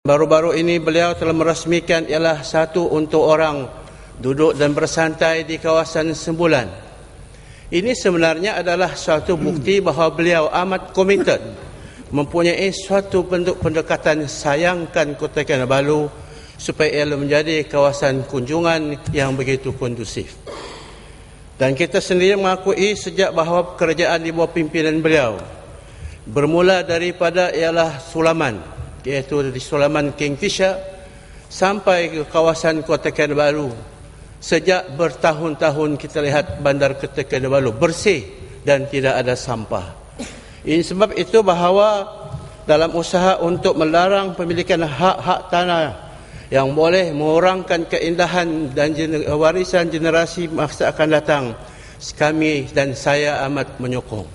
Baru-baru ini beliau telah merasmikan ialah satu untuk orang duduk dan bersantai di kawasan Sembulan. Ini sebenarnya adalah suatu bukti bahawa beliau amat komited, mempunyai suatu bentuk pendekatan sayangkan Kota Kinabalu supaya ia menjadi kawasan kunjungan yang begitu kondusif. Dan kita sendiri mengakui sejak bahawa kerajaan di bawah pimpinan beliau bermula daripada ialah Sulaman, iaitu di Sulaman Kingfisher sampai ke kawasan Kota Kinabalu. Sejak bertahun-tahun kita lihat bandar Kota Kinabalu bersih dan tidak ada sampah. Ini sebab itu bahawa dalam usaha untuk melarang pemilikan hak-hak tanah yang boleh mengurangkan keindahan dan warisan generasi masa akan datang, kami dan saya amat menyokong.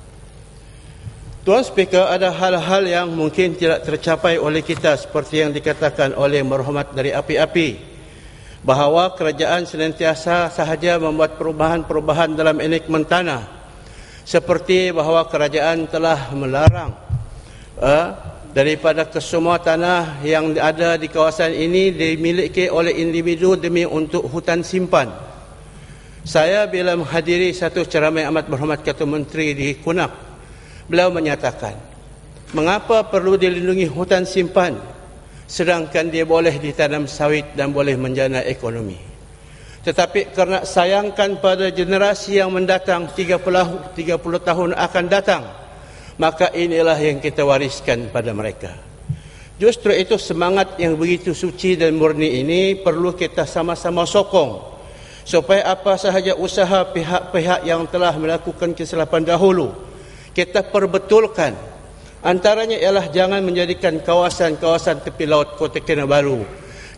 Tuan Speaker, ada hal-hal yang mungkin tidak tercapai oleh kita seperti yang dikatakan oleh merhormat dari api-api, bahawa kerajaan senantiasa sahaja membuat perubahan-perubahan dalam enactment tanah, seperti bahawa kerajaan telah melarang daripada kesemua tanah yang ada di kawasan ini dimiliki oleh individu demi untuk hutan simpan. Saya bila menghadiri satu ceramah amat berhormat Ketua Menteri di Kunak, beliau menyatakan, mengapa perlu dilindungi hutan simpan sedangkan dia boleh ditanam sawit dan boleh menjana ekonomi. Tetapi kerana sayangkan pada generasi yang mendatang 30 tahun akan datang, maka inilah yang kita wariskan pada mereka. Justru itu semangat yang begitu suci dan murni ini perlu kita sama-sama sokong, supaya apa sahaja usaha pihak-pihak yang telah melakukan kesilapan dahulu kita perbetulkan. Antaranya ialah jangan menjadikan kawasan-kawasan tepi laut Kota Kinabalu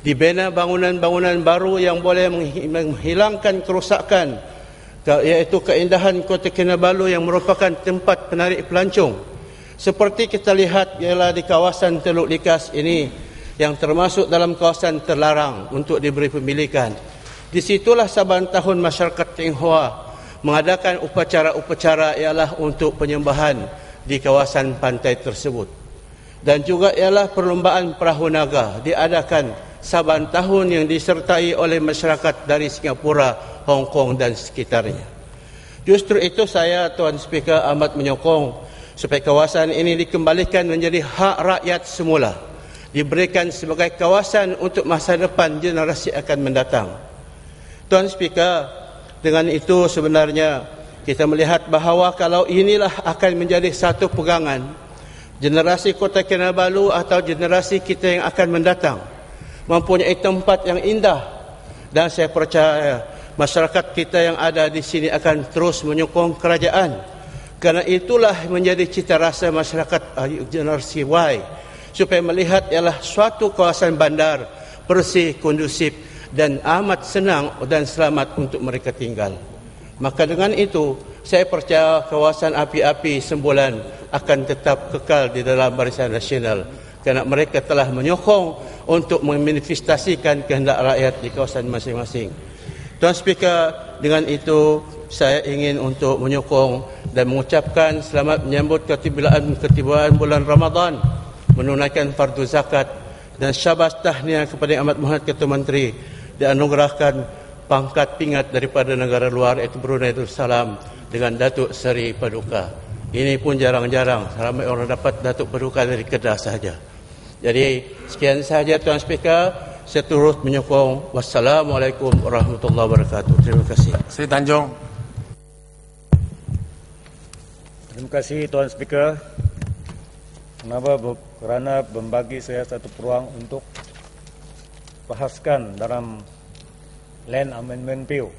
dibina bangunan-bangunan baru yang boleh menghilangkan kerosakan, iaitu keindahan Kota Kinabalu yang merupakan tempat penarik pelancong. Seperti kita lihat ialah di kawasan Teluk Likas ini yang termasuk dalam kawasan terlarang untuk diberi pemilikan. Di situlah saban tahun masyarakat Tionghoa mengadakan upacara-upacara ialah untuk penyembahan di kawasan pantai tersebut. Dan juga ialah perlombaan perahu naga diadakan saban tahun yang disertai oleh masyarakat dari Singapura, Hong Kong dan sekitarnya. Justru itu saya, Tuan Speaker, amat menyokong supaya kawasan ini dikembalikan menjadi hak rakyat semula, diberikan sebagai kawasan untuk masa depan generasi akan mendatang. Tuan Speaker, dengan itu sebenarnya kita melihat bahawa kalau inilah akan menjadi satu pegangan, generasi Kota Kinabalu atau generasi kita yang akan mendatang mempunyai tempat yang indah, dan saya percaya masyarakat kita yang ada di sini akan terus menyokong kerajaan, kerana itulah menjadi cita rasa masyarakat generasi Y, supaya melihat ialah suatu kawasan bandar bersih, kondusif dan amat senang dan selamat untuk mereka tinggal. Maka dengan itu saya percaya kawasan api-api Sembulan akan tetap kekal di dalam barisan nasional, kerana mereka telah menyokong untuk memanifestasikan kehendak rakyat di kawasan masing-masing. Tuan Speaker, dengan itu saya ingin untuk menyokong dan mengucapkan selamat menyambut ketibaan bulan Ramadan, menunaikan fardu zakat, dan syabas tahniah kepada Yang Amat Berhormat Ketua Menteri dianugerahkan pangkat pingat daripada negara luar, iaitu Brunei Darussalam, dengan Datuk Seri Paduka. Ini pun jarang-jarang, ramai orang dapat Datuk Paduka dari Kedah sahaja. Jadi sekian sahaja Tuan Speaker, saya turut menyokong. Wassalamualaikum warahmatullahi wabarakatuh. Terima kasih. Seri Tanjung. Terima kasih Tuan Speaker. Kerana membagi saya satu peluang untuk bahaskan dalam Land Amendment Bill.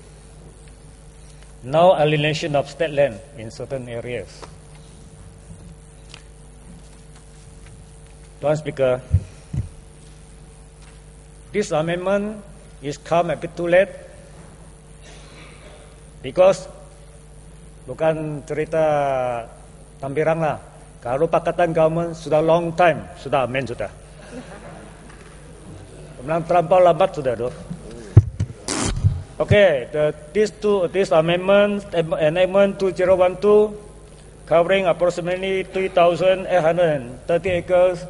Now alienation of state land in certain areas. Tuan Speaker, this amendment is come a bit too late because bukan cerita Tambirang lah. Kalau Pakatan Government sudah long time sudah amend sudah. Memang terlampau lambat sudah doh. Okay, this amendment 2012 covering approximately 3,830 acres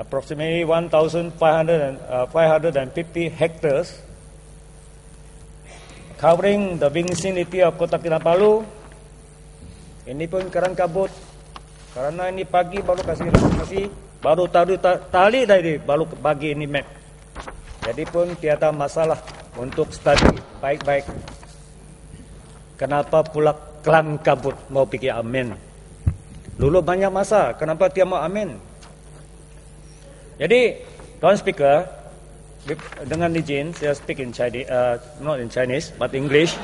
approximately 1,550 hectares, covering the vicinity of Kota Kinabalu. Ini pun kerang kabut, karena ini pagi baru kasih baru tali dari baru bagi ini map. Jadi pun tiada masalah untuk study baik-baik. Kenapa pula kerang kabut mau pergi amin? Dulu banyak masa, kenapa dia mau amin? Jadi, Tuan Speaker, dengan izin, saya speak in Chinese, not in Chinese, but English.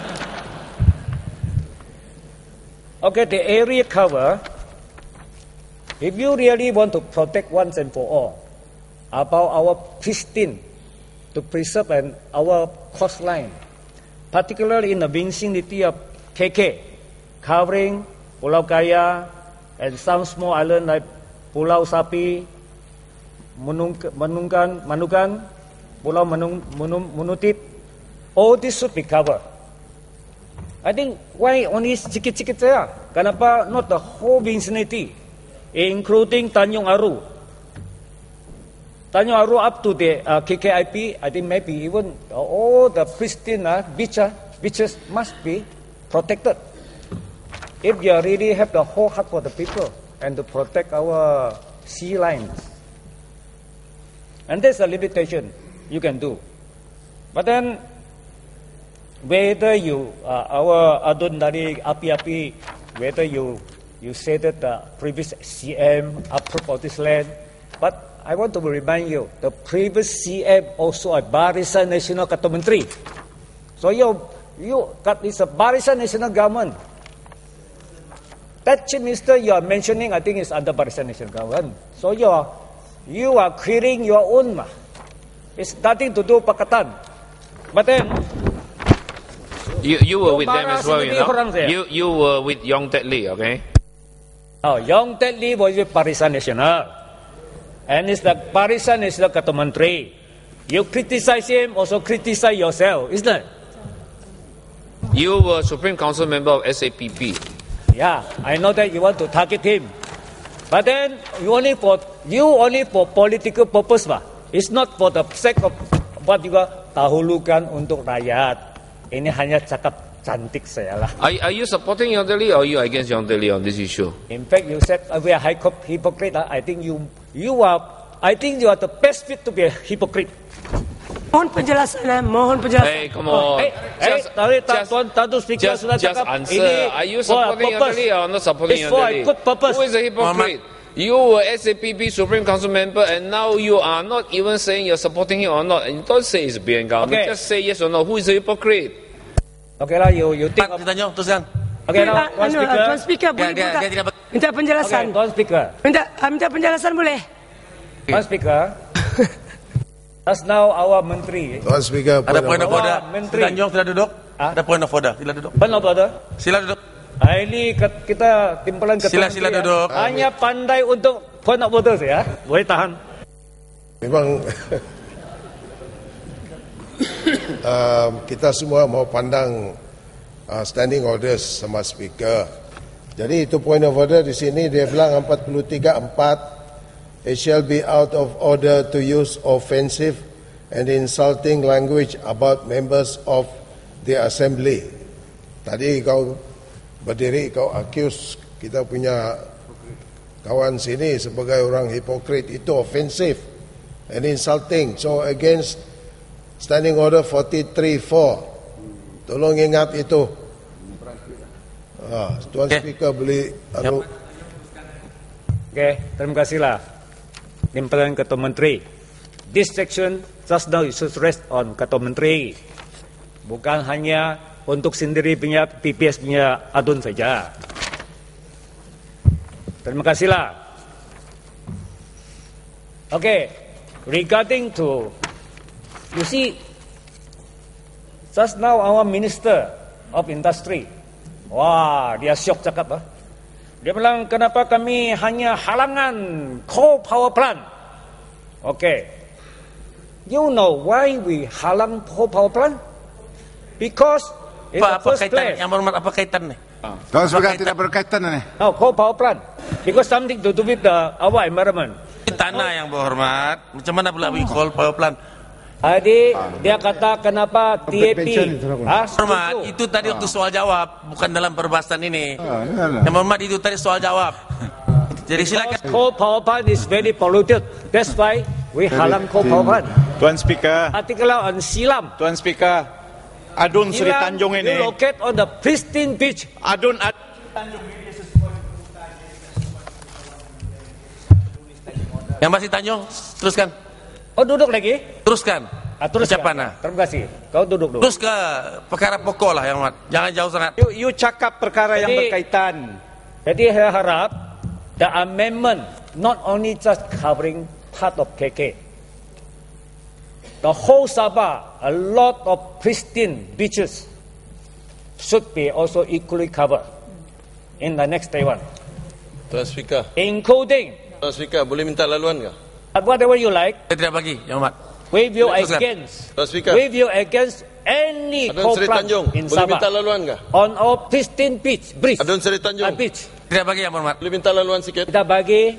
Okay, the area cover, if you really want to protect once and for all about our pristine, to preserve our coastline, particularly in the vicinity of KK, covering Pulau Kaya and some small island like Pulau Sapi, Manukan, Pulau Menutip, all this should be covered. I think why only sikit-sikit saja? Kenapa not the whole vicinity, including Tanjung Aru? Tanjung Aru up to the KKIP, I think maybe even all the pristine beaches must be protected. If you really have the whole heart for the people and to protect our sea lines. And there's a limitation you can do. But then, whether you, our adun dari api-api, whether you say that the previous CM approved of this land, but I want to remind you, the previous CM also a Barisan Nasional Ketua Menteri. So you got this a Barisan Nasional government. That chief minister you are mentioning, I think is under Barisan Nasional government. So you are creating your own. It's nothing to do Pakatan. But then you were with them as well, you know. You were with Yong Tet Lee, okay? Oh, Yong Tet Lee was with Barisan Nasional, and it's the Barisan Nasional Ketua Menteri. You criticize him, also criticize yourself, isn't it? You were Supreme Council member of SAPP. Yeah, I know that you want to target him. But then you only for political purpose, bah. It's not for the sake of what juga dahulukan untuk rakyat. Ini hanya cakap cantik saya lah. Are you supporting Yong Tet Lee or are you against Yong Tet Lee on this issue? In fact, you said we are hypocrite. I think you are. I think you are the best fit to be a hypocrite. Mohon penjelasan, mohon penjelasan. Hey, come on. Just answer. Are you supporting Yong Tet Lee or not supporting Yong Tet Lee? Good purpose. Who is a hypocrite? You were SAPP Supreme Council member and now you are not even saying you're supporting him or not. And don't say it's being government. Okay. Just say yes or no. Who is a hypocrite? Okay lah, you think. Ditanya, teruskan. Okay, now, Tuan Speaker, boleh minta penjelasan. Okay, Tuan Speaker. Minta penjelasan boleh? Tuan Speaker. Just now our Menteri. Tuan Speaker, Ada point of order. Menteri. Tanjung, sila duduk. Ah? Ada point of order. Sila duduk. Benar, brother. Sila duduk. Ini kita timbalan ketua Sila Menteri, duduk. hanya pandai untuk point of order ya. Boleh tahan. memang kita semua mau pandang standing orders sama speaker. Jadi itu point of order di sini dia bilang 43.4 it shall be out of order to use offensive and insulting language about members of the assembly. Tadi kau berdiri kau accuse kita punya kawan sini sebagai orang hipokrit, itu offensive and insulting. So against standing order 43.4, tolong ingat itu. Tuan Speaker boleh Okay, terima kasihlah timbalan ketua Menteri. This section just now is rest on ketua Menteri, bukan hanya untuk sendiri punya PPS punya adun saja. Terima kasihlah. Okay, regarding to, you see, just now our Minister of Industry, wah dia syok cakap. Dia bilang kenapa kami hanya halangan coal power plant. Okay, you know why we halang coal power plant? Because in the Apa first kaitan? place, Yang berhormat, apa kaitan nih? Tuan Speaker tidak berkaitan ini. no, coal power plant, because something to do with our environment. Tanah yang berhormat, macam mana pula recall power plant? Tadi dia kata kenapa TAP? Hormat, itu tadi waktu soal jawab, bukan dalam perbahasan ini. Yang hormat itu tadi soal jawab. Jadi silakan. Coal power plant is very polluted. That's why we halang coal power plant. Tuan Speaker, Particular on Silam. Tuan Speaker, Adun Sri Silam, Tanjung you ini, locate on the pristine beach. Yang masih Tanjung, teruskan. Oh, duduk lagi? Teruskan. Terus Ucapan. Terima kasih. Kau duduk dulu. Terus ke perkara pokok lah yang hormat. Jangan jauh sangat. you cakap perkara yang berkaitan. Jadi saya harap the amendment not only just covering part of KK. The whole Sabah, a lot of pristine beaches should be also equally covered in the next day one. Tuan Speaker, Including Tuan Speaker, boleh minta laluan ke? whatever you like, Saya tidak bagi, yang hormat. we view Teruskan. against, Tuan Speaker. we view against any Adun coal Sri plant Tanjung, in boleh minta Sabah laluan ke? on our pristine beach, Adun Sri Tanjung, beach. Tidak bagi, yang hormat. boleh minta laluan sikit? Kita bagi,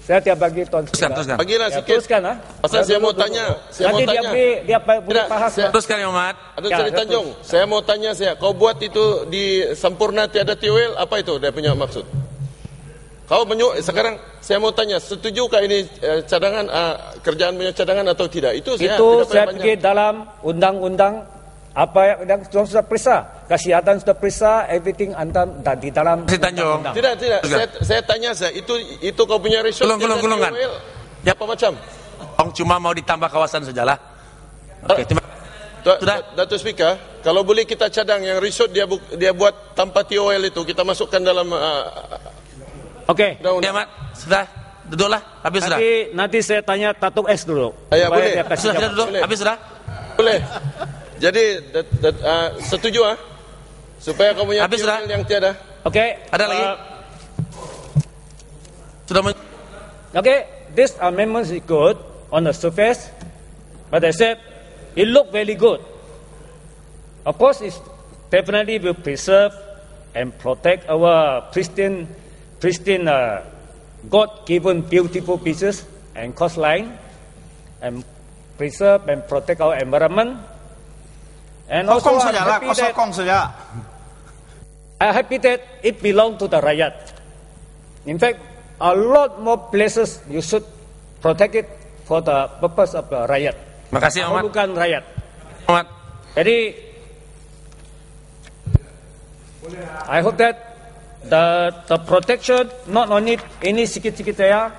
saya tidak bagi Tuan Teruskan, Speaker. teruskan. Bagilah Ya, sikit. teruskan lah. Pasal saya mau tanya, saya mau Nanti dia tanya. boleh, dia boleh Tidak, bahas. saya- Teruskan, yang hormat. Adun Ya, Sri saya Tanjung, saya mau tanya kau buat itu di Sampurna tiada TOL, apa itu dia punya maksud? Kau sekarang saya mau tanya, setujukah ini cadangan kerjaan punya cadangan atau tidak? Itu saya Itu tidak saya payah pergi dalam undang-undang apa yang sudah periksa, kesihatan sudah periksa, everything di dalam Sri Tanjung. undang-undang. Tidak. Saya tanya itu kau punya result. Golongan. Ya apa macam? Orang cuma mau ditambah kawasan sajalah. Oke, terima Sudah. Datuk Speaker, kalau boleh kita cadang yang resort dia buat tanpa TOL itu kita masukkan dalam Oke. Ya, undang-undang. Mat. Sudah. Duduklah. Habis sudah. Nanti saya tanya Tatuk S dulu. Ya, Supaya boleh. dia kasih Sudah jawab. duduk. Boleh. Habis sudah. Boleh. Jadi setuju supaya kau punya Habis TOL sudah. yang tiada. Oke. Ada lagi? Sudah Okay, this amendment is good on the surface, but I said it looked very good. Of course, it definitely will preserve and protect our pristine God-given beautiful beaches and coastline, and preserve and protect our environment. And also, I'm happy that it belongs to the rakyat. In fact, a lot more places you should protect it for the purpose of the rakyat. Makasih, Ahmad. Bukan rakyat. Ahmad. Jadi, I hope that the protection not only ini sikit-sikit saya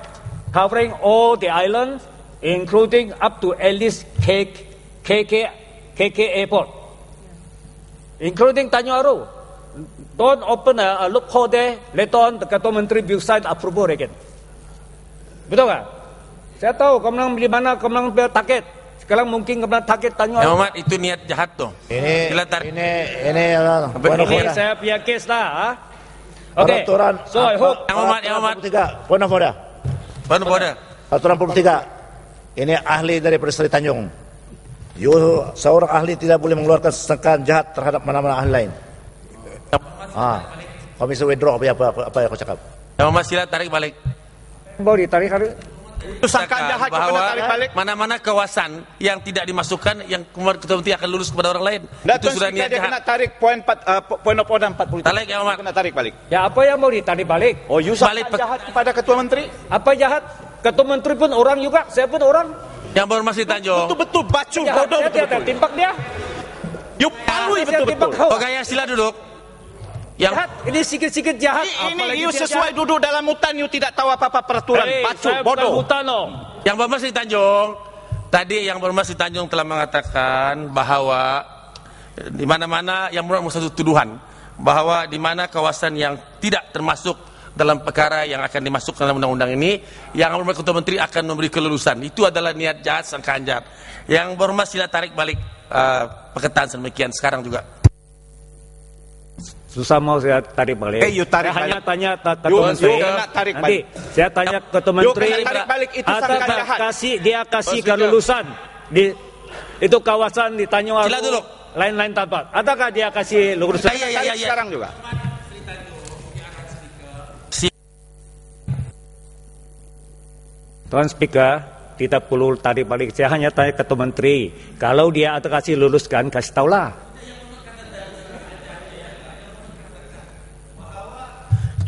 covering all the islands, including up to at least KK Airport, including Tanjung Aru. Don't open a loophole there. Later on, the Ketua Menteri will sign approval again. Betul tak? Saya tahu kau menang di mana, kau menang target. Sekarang mungkin kau menang target Tanjung Ya, Aru. Ahmad, itu niat jahat tuh. Ini Ini saya punya case lah. Okay. Peraturan So I hope. Yang Ahmad. 43. Point of order. Baru pada. Peraturan 43. Ini ahli dari Sri Tanjung. Seorang ahli tidak boleh mengeluarkan sangkaan jahat terhadap mana-mana ahli lain. Kau bisa withdraw apa yang kau cakap. Yang Ahmad, sila tarik balik. Mau ditarik hari? Sangkaan jahat kau kena tarik balik. Mana-mana kawasan yang tidak dimasukkan yang ketua menteri akan lulus kepada orang lain. Itu Tuan sudah Speaker, niat dia kena jahat. tarik point of order 40. Tarik, ya, Ahmad. Kena tarik balik. Ya apa yang mau ditarik balik? Oh, you Balik sangkaan jahat kepada Ketua Menteri? Apa jahat? Ketua Menteri pun orang juga, saya pun orang. Yang berhormat Sri Tanjung. Betul-betul bacu Jahat, bodoh saya tidak betul-betul. timpak dia. You palui Saya betul-betul. timpak kau. Oh, gaya sila duduk. Yang Jahat, ini sikit-sikit jahat. Ini Apalagi you dia sesuai jahat. duduk dalam hutan, you tidak tahu apa-apa peraturan. Hey, Bacu saya bukan bodoh. hutan loh. Yang berhormat Sri Tanjung, tadi yang berhormat Sri Tanjung telah mengatakan bahwa di mana-mana yang berhormat satu tuduhan bahwa di mana kawasan yang tidak termasuk dalam perkara yang akan dimasukkan dalam undang-undang ini, yang berhormat Ketua Menteri akan memberi kelulusan. Itu adalah niat jahat, sangkaan jahat. Yang berhormat sila tarik balik perkataan sedemikian sekarang juga. Susah mau saya tarik balik. You tarik saya hanya balik. tanya Ketua You Menteri. kena tarik Nanti saya tanya Ketua Menteri. kena tarik balik, itu Atau sangkaan jahat. dia kasih kelulusan di itu kawasan di Tanjung Aru. Sila duduk. Lain-lain tempat. Ataukah dia kasih lulusan? Ya. Sekarang juga. Tuan Speaker, kita perlu tarik balik. Saya hanya tanya Ketua Menteri, kalau dia ada kasih luluskan, kasih tahulah.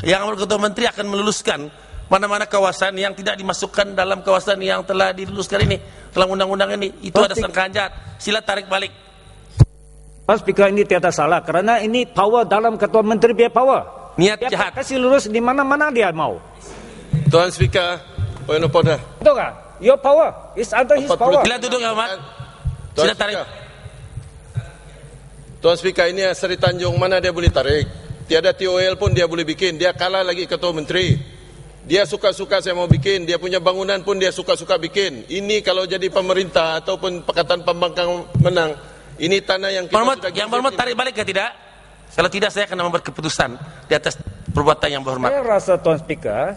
Yang Ketua Menteri akan meluluskan mana-mana kawasan yang tidak dimasukkan dalam kawasan yang telah diluluskan ini dalam undang-undang ini. Itu ada sangkaan jahat. Sila tarik balik. Tuan Speaker, ini tiada salah kerana ini power dalam Ketua Menteri punya power. Niat dia jahat. Kasih lulus di mana-mana dia mau. Tuan Speaker, point of order. Betul kan? Your power is under his power. Sila duduk, Yang Hormat. Sila tarik. Tuan Speaker, ini Seri Tanjung mana dia boleh tarik? Tiada TOL pun dia boleh bikin. Dia kalah lagi Ketua Menteri. Dia suka-suka saya mau bikin. Dia punya bangunan pun dia suka-suka bikin. Ini kalau jadi pemerintah ataupun Pakatan Pembangkang menang, ini tanah yang kita sudah... Yang berhormat tarik balik ke tidak? Kalau tidak saya akan membuat keputusan di atas perbuatan yang berhormat. Saya rasa Tuan Speaker,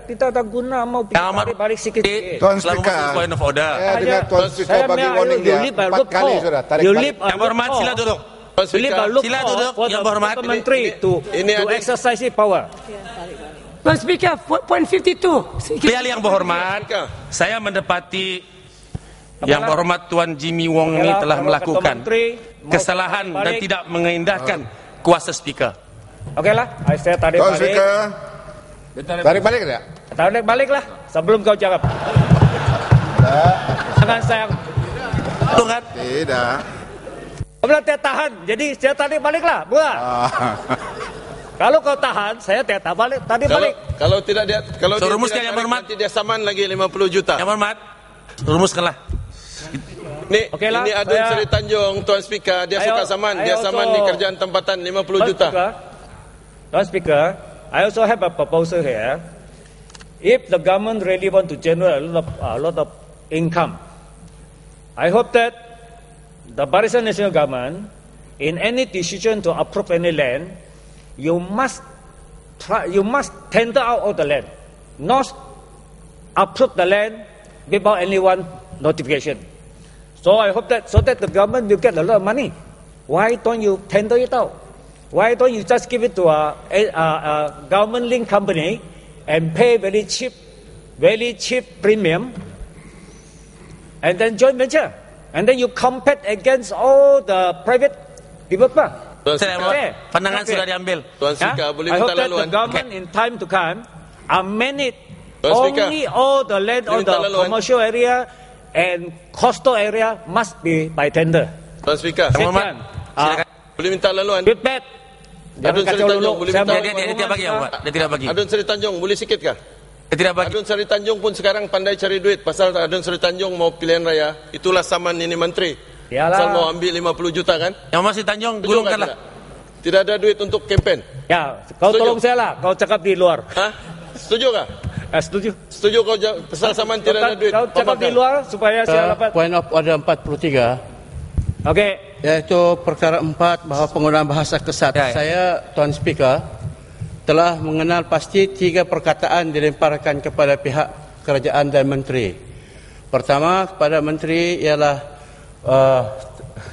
kita tak guna mau tarik balik sikit-sikit. Tuan Speaker, point of order. saya dengar Tuan Speaker bagi warning dia 4 kali sudah tarik balik. Yang berhormat sila duduk. Sila duduk, yang berhormat. Menteri to exercise his power. Tuan Speaker, point 52. Pihak yang berhormat, saya mendapati yang berhormat Tuan Jimmy Wong ini telah melakukan kesalahan dan tidak mengindahkan kuasa speaker. Okeylah, saya tarik Tuan balik. Speaker, tarik balik tidak? Tarik baliklah sebelum kau jawab. Jangan saya. Tuhan. Tidak. Kau bilang tidak tahan, jadi saya tarik baliklah, buat. Kalau kau tahan, saya tidak balik. Tarik balik. Kalau tidak dia, kalau dia rumuskan yang berhormat. nanti dia saman lagi 50 juta. Yang berhormat, rumuskanlah. Ini Adun Seri Tanjung, Tuan Speaker, dia suka saman, dia saman di kerjaan tempatan 50 juta. Tuan Speaker, I also have a proposal here. If the government really want to generate a lot of income, I hope that the Barisan Nasional Government, in any decision to approve any land, you must tender out all the land, not approve the land without anyone notification. So I hope that the government will get a lot of money. Why don't you tender it out? Why don't you just give it to a government-linked company and pay very cheap premium, and then joint venture, and then you compete against all the private developer. Pandangan sudah diambil. Tuan Speaker, boleh I minta hope that laluan. the government in time to come amend it. Only all the land on the commercial area and coastal area must be by tender. Tuan Speaker, Sekian. boleh minta laluan. Good bad. Adun Seri Tanjung, boleh minta Dia tidak bagi, Pak. Dia tidak bagi. Adun Seri Tanjung, boleh sikit kah? Dia tidak bagi. Adun Seri Tanjung pun sekarang pandai cari duit. Pasal Adun Seri Tanjung mau pilihan raya, itulah saman ini menteri. Pasal mau ambil 50 juta kan? Yang masih Tanjung, gulungkanlah. Tidak ada duit untuk kempen. Ya, kau tolong saya lah. Kau cakap di luar. Hah? Setuju kah? Setuju. Setuju kau pasal saman tidak ada duit. Kau cakap di luar supaya saya dapat. Point of order 43. Okey. Iaitu perkara 4 bahawa penggunaan bahasa kesat. Saya, Tuan Speaker, telah mengenal pasti 3 perkataan dilemparkan kepada pihak kerajaan dan menteri. Pertama, kepada menteri ialah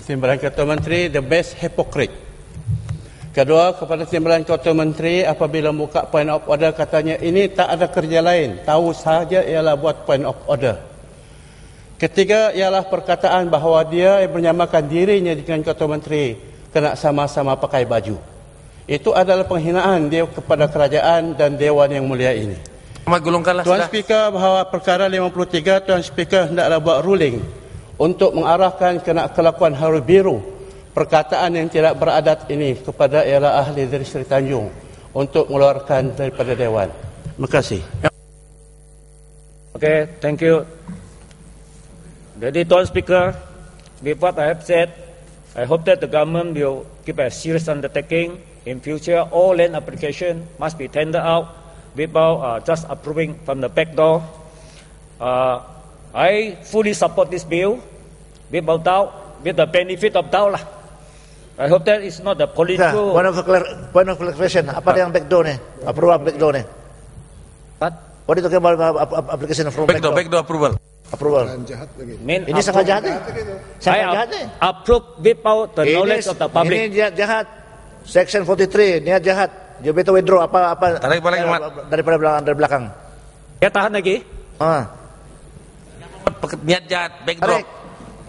Timbalan Ketua Menteri, the best hypocrite. Kedua, kepada Timbalan Ketua Menteri, apabila buka point of order katanya ini tak ada kerja lain, tahu sahaja ialah buat point of order. Ketiga ialah perkataan bahawa dia menyamakan dirinya dengan Ketua Menteri kena sama-sama pakai baju. Itu adalah penghinaan dia kepada kerajaan dan Dewan yang mulia ini. Tuan Speaker, bahawa perkara 53, Tuan Speaker hendaklah buat ruling untuk mengarahkan kena kelakuan Hari Biru perkataan yang tidak beradat ini kepada ialah ahli dari Seri Tanjung untuk mengeluarkan daripada Dewan. Terima kasih. Okay, thank you. Jadi Tuan Speaker, with what I have said, I hope that the government will keep a serious undertaking. In future, all land application must be tendered out without just approving from the back door. I fully support this bill without doubt, with the benefit of doubt lah. I hope that it's not the political. Point of clarification. Apa yang back door ni? Approval back door ni? What are you talking about application from back door? Back door approval. Approval. Ini sangat jahat ni. Sangat jahat ni. Approve without the knowledge of the public. Ini jahat. Section 43, niat jahat. You better withdraw apa tarik balik daripada belakang. Ya tahan lagi. Niat jahat, backdrop.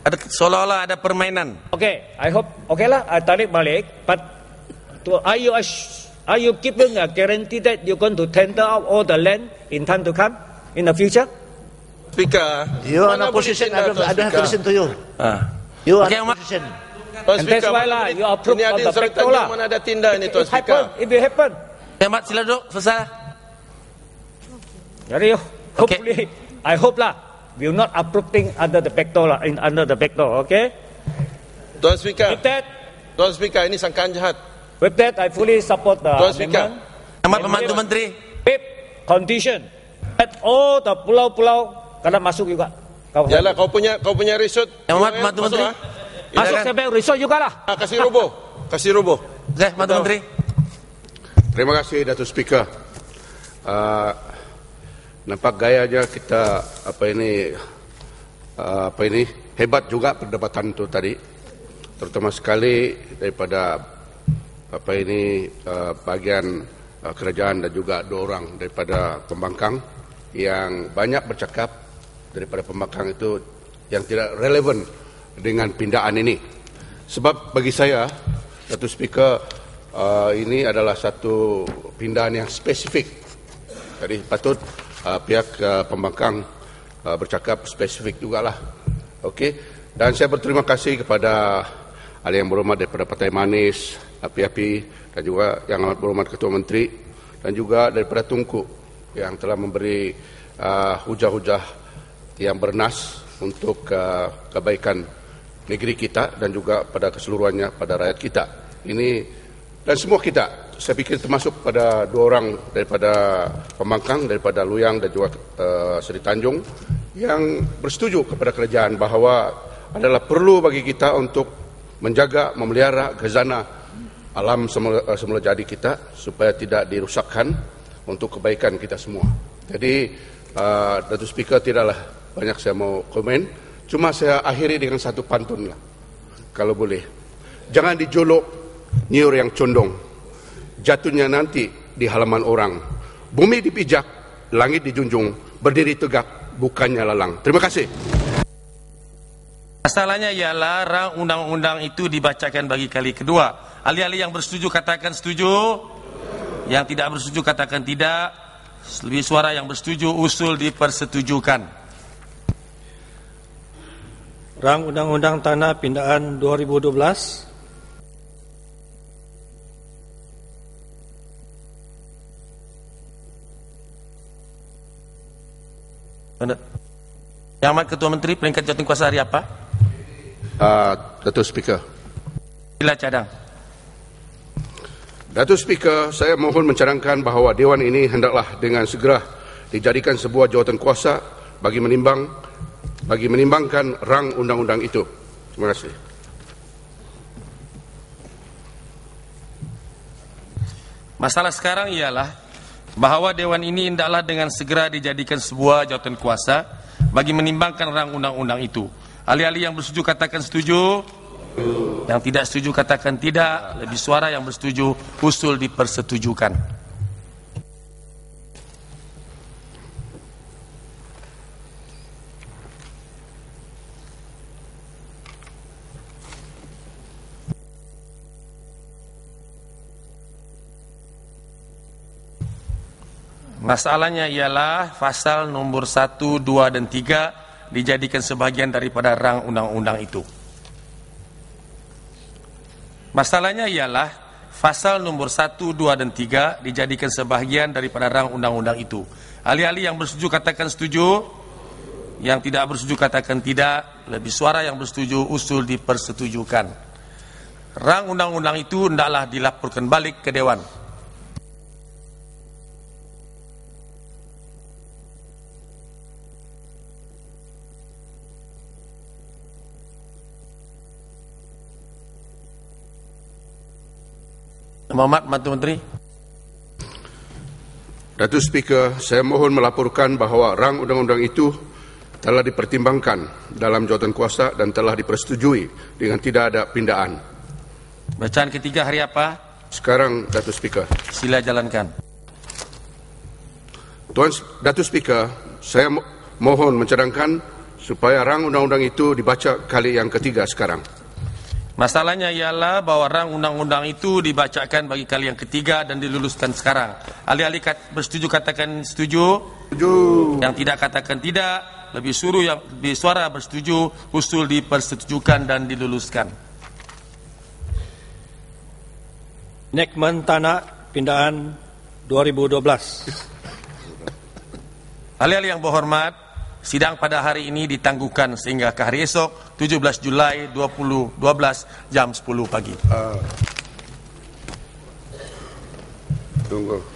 Ada seolah-olah ada permainan. Okay, I hope. Okay lah, I tarik balik. But are you giving a guarantee that you're going to tender out all the land in time to come in the future? Speaker, you are in a position. I don't have to listen to you. You are in a position. And that's why lah, you approve of the backdoor lah. Mana ada tindak ini, Tuan Speaker? If it happen. Hemat, sila duduk, selesai. Jadi, hopefully, I hope lah, we will not approve thing under the backdoor lah, under the backdoor, okay? Tuan Speaker. With that, Tuan Speaker, ini sangkaan jahat. With that, I fully support the amendment. Hemat pembantu menteri. With condition that all the pulau-pulau kena masuk juga. Yalah, kau punya resort. Hemat pembantu menteri. Masuk sampai resort juga lah. Kasih roboh. Okay, pembantu menteri. Terima kasih, Datuk Speaker. Nampak gayanya kita hebat juga perdebatan itu tadi, terutama sekali daripada bagian kerajaan dan juga dua orang daripada pembangkang yang banyak bercakap daripada pembangkang itu yang tidak relevan dengan pindaan ini. Sebab bagi saya, Datuk Speaker, ini adalah satu pindaan yang spesifik. Jadi patut pihak pembangkang bercakap spesifik jugalah. Okey. Dan saya berterima kasih kepada ahli yang berhormat daripada Partai Manis, API dan juga yang amat berhormat Ketua Menteri dan juga daripada Tunku yang telah memberi hujah-hujah yang bernas untuk kebaikan negeri kita dan juga pada keseluruhannya pada rakyat kita. Ini dan semua kita, saya fikir termasuk pada dua orang daripada pembangkang, daripada Luyang dan juga Seri Tanjung yang bersetuju kepada kerajaan bahawa adalah perlu bagi kita untuk menjaga, memelihara khazanah alam semula jadi kita supaya tidak dirusakkan untuk kebaikan kita semua. Jadi, Datuk Speaker, tidaklah banyak saya mau komen. Cuma saya akhiri dengan satu pantun lah, kalau boleh. Jangan dijolok nyiur yang condong, jatuhnya nanti di halaman orang. Bumi dipijak, langit dijunjung, berdiri tegak, bukannya lalang. Terima kasih. Masalahnya ialah rang undang-undang itu dibacakan bagi kali kedua. Ahli-ahli yang bersetuju katakan setuju, yang tidak bersetuju katakan tidak. Lebih suara yang bersetuju, usul dipersetujukan. Rang Undang-Undang Tanah Pindaan 2012. Yang amat Ketua Menteri, peringkat jawatankuasa hari apa? Datuk Speaker. Sila cadang. Datuk Speaker, saya mohon mencadangkan bahawa Dewan ini hendaklah dengan segera dijadikan sebuah jawatankuasa bagi menimbangkan rang undang-undang itu. Terima kasih. Masalah sekarang ialah bahawa Dewan ini hendaklah dengan segera dijadikan sebuah jawatankuasa bagi menimbangkan rang undang-undang itu. Ahli-ahli yang bersetuju katakan setuju, yang tidak setuju katakan tidak. Lebih suara yang bersetuju, usul dipersetujukan. Masalahnya ialah pasal nombor 1, 2 dan 3 dijadikan sebahagian daripada rang undang-undang itu. Masalahnya ialah pasal nombor 1, 2 dan 3 dijadikan sebahagian daripada rang undang-undang itu. Ahli-ahli yang bersetuju katakan setuju, yang tidak bersetuju katakan tidak. Lebih suara yang bersetuju, usul dipersetujukan. Rang undang-undang itu hendaklah dilaporkan balik ke Dewan. Muhammad, Mantu Menteri. Datuk Speaker, saya mohon melaporkan bahawa rang undang-undang itu telah dipertimbangkan dalam jawatankuasa dan telah dipersetujui dengan tidak ada pindaan. Bacaan ketiga hari apa? Sekarang, Datuk Speaker. Sila jalankan. Datuk Speaker, saya mohon mencadangkan supaya rang undang-undang itu dibaca kali yang ketiga sekarang. Masalahnya ialah bahawa rang undang-undang itu dibacakan bagi kali yang ketiga dan diluluskan sekarang. Ahli-ahli bersetuju katakan setuju. Setuju. Yang tidak katakan tidak. Lebih suruh yang bersuara bersetuju, usul dipersetujukan dan diluluskan. Nekmen Tanah Pindaan 2012. Ahli-ahli yang berhormat, sidang pada hari ini ditangguhkan sehingga ke hari esok 17 Julai 2012 jam 10 pagi. Tunggu.